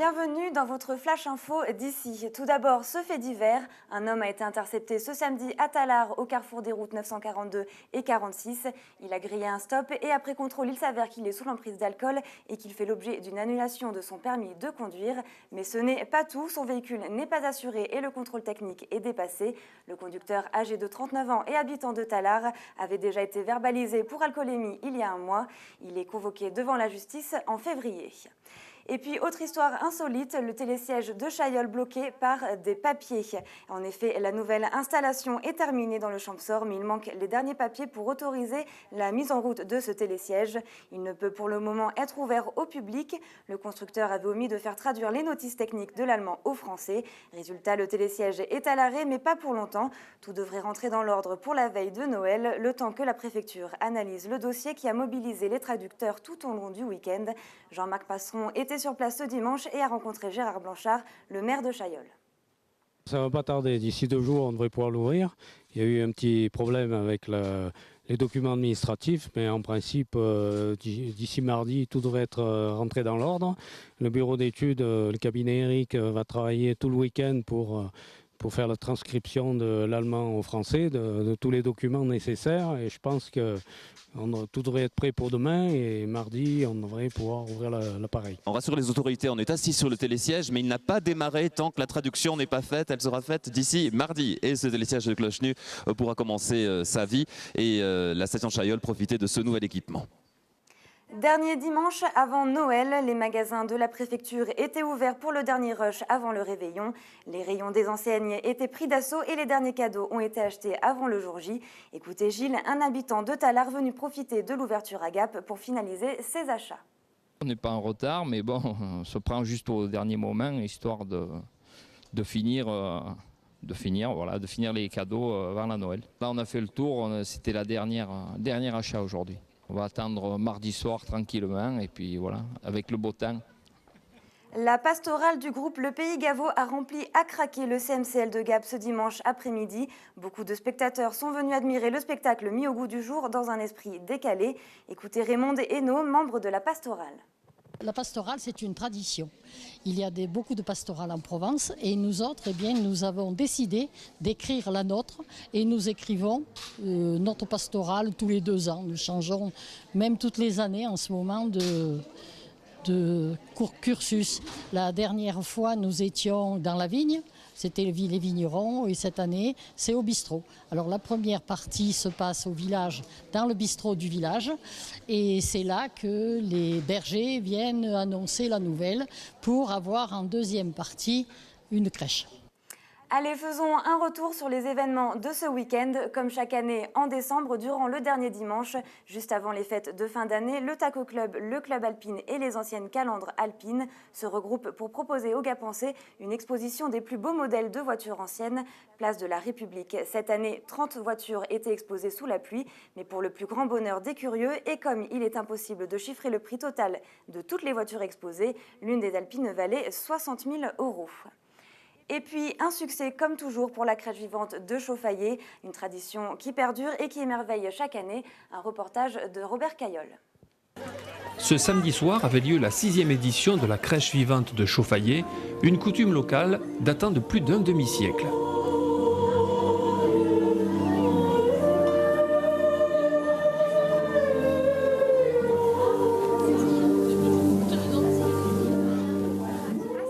bienvenue dans votre Flash Info d'ici. Tout d'abord, ce fait divers. Un homme a été intercepté ce samedi à Tallard, au carrefour des routes 942 et 46. Il a grillé un stop et après contrôle, il s'avère qu'il est sous l'emprise d'alcool et qu'il fait l'objet d'une annulation de son permis de conduire. Mais ce n'est pas tout, son véhicule n'est pas assuré et le contrôle technique est dépassé. Le conducteur, âgé de 39 ans et habitant de Tallard, avait déjà été verbalisé pour alcoolémie il y a un mois. Il est convoqué devant la justice en février. Et puis, autre histoire insolite, le télésiège de Chailleul bloqué par des papiers. En effet, la nouvelle installation est terminée dans le Champsaur, mais il manque les derniers papiers pour autoriser la mise en route de ce télésiège. Il ne peut pour le moment être ouvert au public. Le constructeur avait omis de faire traduire les notices techniques de l'allemand au français. Résultat, le télésiège est à l'arrêt, mais pas pour longtemps. Tout devrait rentrer dans l'ordre pour la veille de Noël, le temps que la préfecture analyse le dossier qui a mobilisé les traducteurs tout au long du week-end. Jean-Marc Passeron était sur place ce dimanche et a rencontré Gérard Blanchard, le maire de Chailleul. Ça ne va pas tarder, d'ici 2 jours on devrait pouvoir l'ouvrir. Il y a eu un petit problème avec les documents administratifs, mais en principe d'ici mardi tout devrait être rentré dans l'ordre. Le bureau d'études, le cabinet Eric va travailler tout le week-end pour faire la transcription de l'allemand au français, de tous les documents nécessaires. Et je pense que tout devrait être prêt pour demain et mardi, on devrait pouvoir ouvrir l'appareil. On rassure les autorités, on est assis sur le télésiège, mais il n'a pas démarré tant que la traduction n'est pas faite. Elle sera faite d'ici mardi. Et ce télésiège de Cloche-Nue pourra commencer sa vie et la station Chailleul profiter de ce nouvel équipement. Dernier dimanche avant Noël, les magasins de la préfecture étaient ouverts pour le dernier rush avant le réveillon. Les rayons des enseignes étaient pris d'assaut et les derniers cadeaux ont été achetés avant le jour J. Écoutez Gilles, un habitant de Tallard venu profiter de l'ouverture à Gap pour finaliser ses achats. On n'est pas en retard, mais bon, on se prend juste au dernier moment, histoire de finir les cadeaux avant la Noël. Là, on a fait le tour, c'était la dernière achat aujourd'hui. On va attendre mardi soir tranquillement et puis voilà, avec le beau temps. La pastorale du groupe Le Pays Gaveau a rempli à craquer le CMCL de Gap ce dimanche après-midi. Beaucoup de spectateurs sont venus admirer le spectacle mis au goût du jour dans un esprit décalé. Écoutez Raymond Hainaut, membre de la pastorale. La pastorale, c'est une tradition. Il y a beaucoup de pastorales en Provence et nous autres, nous avons décidé d'écrire la nôtre et nous écrivons notre pastorale tous les 2 ans. Nous changeons même toutes les années en ce moment de cursus. La dernière fois, nous étions dans la vigne, c'était les vignerons, et cette année, c'est au bistrot. Alors la première partie se passe au village, dans le bistrot du village, et c'est là que les bergers viennent annoncer la nouvelle pour avoir en deuxième partie une crèche. Allez, faisons un retour sur les événements de ce week-end. Comme chaque année, en décembre, durant le dernier dimanche, juste avant les fêtes de fin d'année, le Taco Club, le Club Alpine et les anciennes calandres alpines se regroupent pour proposer aux Gapençais une exposition des plus beaux modèles de voitures anciennes, place de la République. Cette année, 30 voitures étaient exposées sous la pluie, mais pour le plus grand bonheur des curieux, et comme il est impossible de chiffrer le prix total de toutes les voitures exposées, l'une des Alpines valait 60 000 €. Et puis, un succès comme toujours pour la crèche vivante de Chauffaillé, une tradition qui perdure et qui émerveille chaque année. Un reportage de Robert Caillol. Ce samedi soir avait lieu la 6e édition de la crèche vivante de Chauffaillé, une coutume locale datant de plus d'un demi-siècle.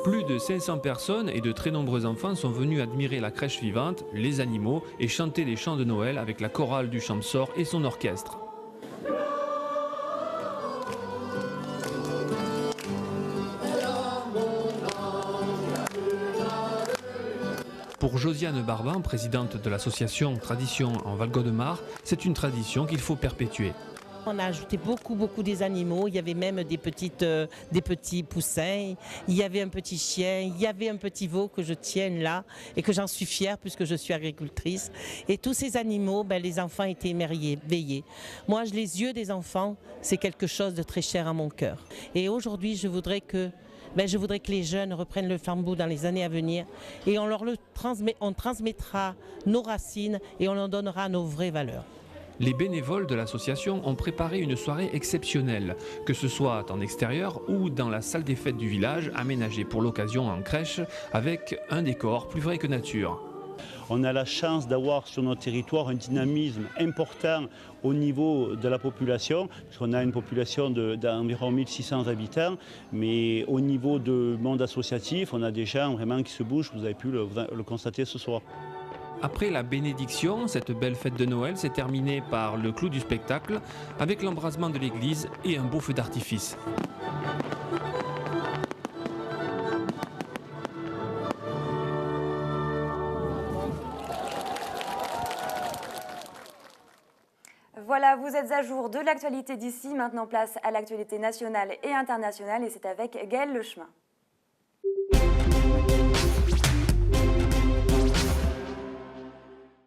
Plus de 500 personnes et de très nombreux enfants sont venus admirer la crèche vivante, les animaux et chanter les chants de Noël avec la chorale du Champsaur et son orchestre. Pour Josiane Barban, présidente de l'association Tradition en Val-Godemar, c'est une tradition qu'il faut perpétuer. On a ajouté beaucoup des animaux, il y avait même des petits poussins, il y avait un petit chien, il y avait un petit veau que je tiens là et que j'en suis fière puisque je suis agricultrice. Et tous ces animaux, les enfants étaient émerveillés. Moi, les yeux des enfants, c'est quelque chose de très cher à mon cœur. Et aujourd'hui, je voudrais que les jeunes reprennent le flambeau dans les années à venir et on transmettra nos racines et on leur donnera nos vraies valeurs. Les bénévoles de l'association ont préparé une soirée exceptionnelle, que ce soit en extérieur ou dans la salle des fêtes du village, aménagée pour l'occasion en crèche, avec un décor plus vrai que nature. On a la chance d'avoir sur notre territoire un dynamisme important au niveau de la population, parce qu'on a une population d'environ 1600 habitants, mais au niveau du monde associatif, on a des gens vraiment qui se bougent, vous avez pu le constater ce soir. Après la bénédiction, cette belle fête de Noël s'est terminée par le clou du spectacle, avec l'embrasement de l'église et un beau feu d'artifice. Voilà, vous êtes à jour de l'actualité d'ici. Maintenant, place à l'actualité nationale et internationale. Et c'est avec Gaël Lechemin.